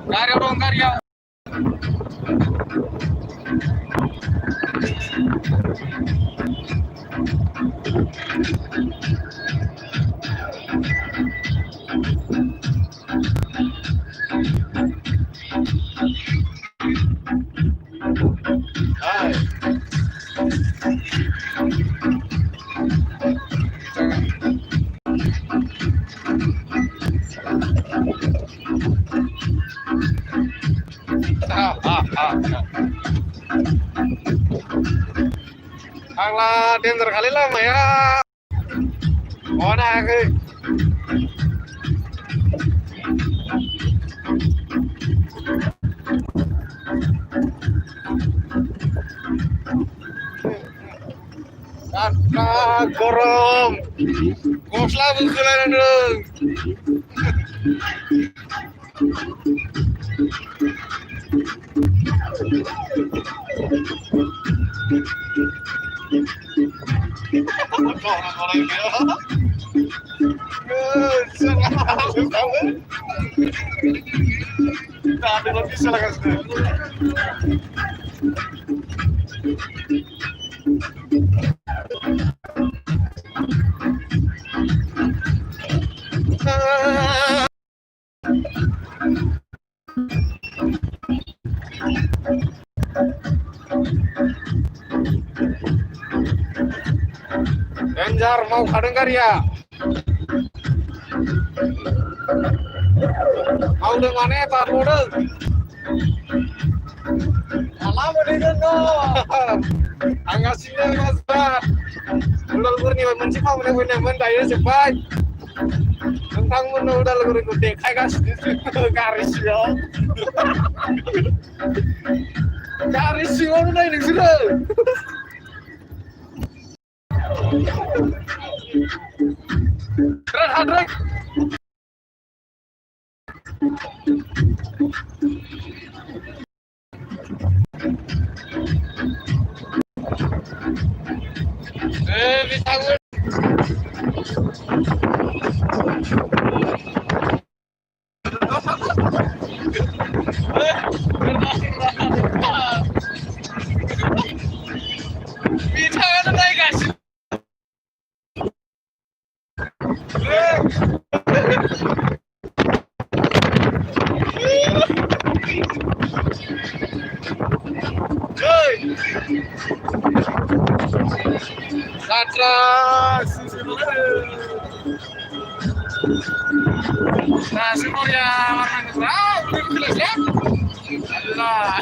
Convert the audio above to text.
Karya dong karya. Alah, dinner kali lama ya. Mana ke? Kakak gorom, goslah bukulan dong. Ganjar mau kadengar ya? Mau dengan eta mode. Alam dengan no. Angasine masa. Udah gurni menci mau nemen daya cepat. Tentang mun udah gurni gede kai gas garis yo. Garis yo udah ini sudah. Keren Andre. Bisa gue. Bisa kan naik gas. Atlas. Nah, semua ya warna jelas ya. Allah.